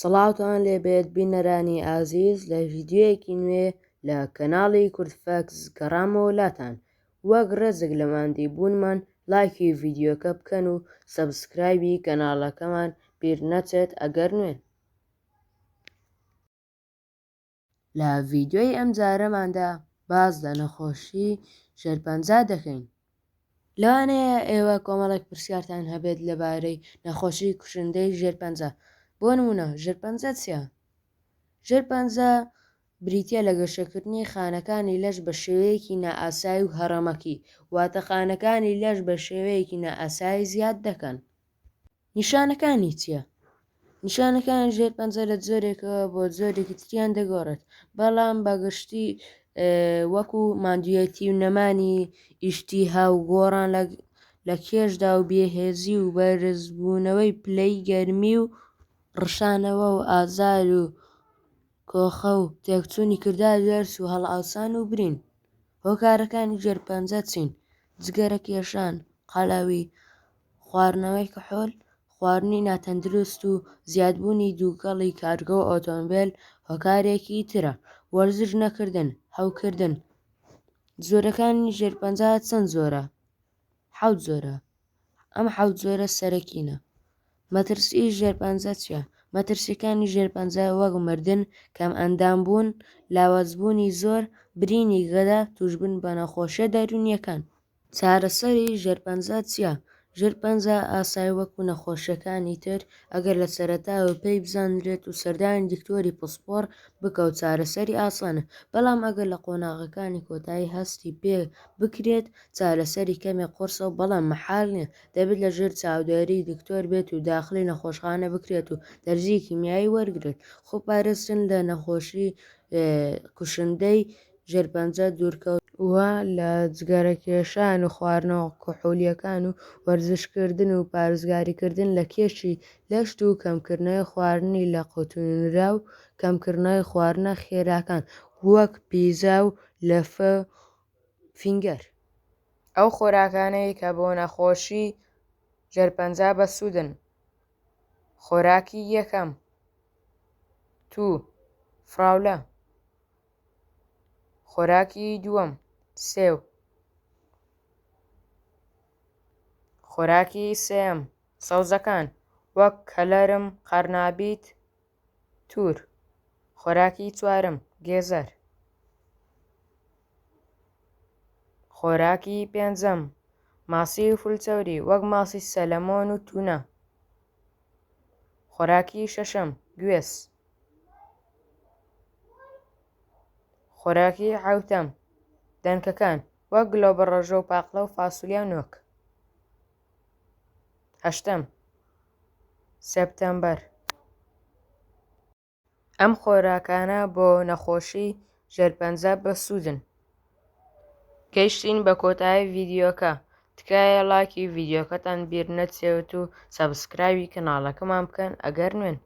سەڵاتان لێبێت بینەرانی ئازیز لە ڤیدیۆیەکی نوێ لە کەناڵی کوردفەکس گەڕامەوە لاتان. وەک ڕێزێک لە ماندوو بوونمان لایکی ڤیدیۆکە بکەن و سەبسکرایبی کەناڵەکەمان بیر نەچێت ئەگەر نوێن. لە ڤیدیۆی ئەم جارەماندا باس لە نەخۆشی ژێرپەنجە دەکەین. لەوانەیە ئێوە کۆمەڵێک پرسیارتان هەبێت لەبارەی نەخۆشی کوشندەی ژێرپەنجە. بۆ نمونە ژێرپەنجە چییە؟ ژێرپەنجە بریتیە لە گەشەکردنی خانەکانی لەش بە شێوەیەکی نائاسایی و هەڕەمەکی، واتە خانەکانی لەش بە شێوەیەکی نائاسایی زیاد دەکەن. نیشانەکانی چییە؟ نیشانەکانی ژێرپەنجە لە جۆرێکەوە بۆ جۆرێکی تریان دەگۆڕێت، بەڵام بەگشتی وەکو ماندوویەتی و نەمانی ئیشتیها و گۆڕان لە کێشدا و بێهێزی و بەرزبوونەوەی پلەی گەرمی و ڕشانەوە و ئازار و کۆخە و تێکچوونی کردار دەرس و هەڵئاوسان و برین. هۆکارەکانی ژێرپەنجە چین؟ جگەرە کێشان، قەڵەوی، خواردنەوەی کحۆل، خواردنی ناتەندروست و زیادبوونی دووگەڵی کارگە و ئۆتۆمبیل هۆکارێکی ترە. وەرزش نەکردن، هەوکردن. جۆرەکانی ژێرپەنجە چەند جۆرە؟ 7 جۆرە. ئەم 7 جۆرە سەرەکینە. مەترسی ژێرپەنجە چییە؟ مەترسیەکانی ژێرپەنجە وەک مردن، کەم ئەندامبوون، لاوازبوونی زۆر، برینی گەدە، توشبوون بە نەخۆشیە دەرونیەکان. چارەسەری ژێرپەنجە چییە؟ ژێرپەنجە ئاسایی وەکو نەخۆشیەکانی تر ئەگەر لە سەرەتاوە پێی بزانرێت و سەردانی دکتۆری پسپۆڕ بکەوت چارەسەری ئاسانە، بەڵام ئەگەر لە قۆناغەکانی کۆتایی هەستی پێ بکرێت چارەسەری کەمێک قورسە و بەڵام مەحال نییە، دەبێت لە ژێر چاودێری دکتۆر بێت و داخلی نەخۆشخانە بکرێت و دەرزی کیمیایی وەرگرێت. خۆپارێزتن لە نەخۆشی کوشندەی ژێرپەنجە دوورکەوتنەوە لە جگەرەکێشان و خواردنەوە کحولیەکان و وەرزشکردن و پارێزگاریکردن لە کێشی لەشت و کەمکردنەوەی خواردنی لە قوتونرا و کەمکردنەوەی خواردنە خێراکان وەک پیزا و لەفە و فینگەر. ئەو خۆراکانەی کە بۆ نەخۆشی ژێرپەنجە بەسوودن: خۆراکی یەکەم، فراولە. خۆراکی دووەم، سێو. خۆراکی سێەم، سەوزەکان وەک کەلەرم، قەرنابیت، تور. خۆراکی چوارەم، گێزەر. خۆراکی پێنجەم، ماسی و فولچەوری وەک ماسی سەلەمۆن و تونە. خۆراکی شەشەم، گوێس. خۆراکی حەوتەم، دەنکەکان وەک گلۆبەڕۆژە و پاقڵە و فاسوولیا و نۆک. هەشتەم، سێپتەمبەر. ئەم خۆراکانە بۆ نەخۆشی ژێرپەنجە بەسوودن. گەیشتین بە کۆتایی ڤیدیۆکە. تکایە لایکی ڤیدیۆکەتان بیر نەچێت و سەبسکرایبی کەناڵەکەمان بکەن ئەگەر نوێن.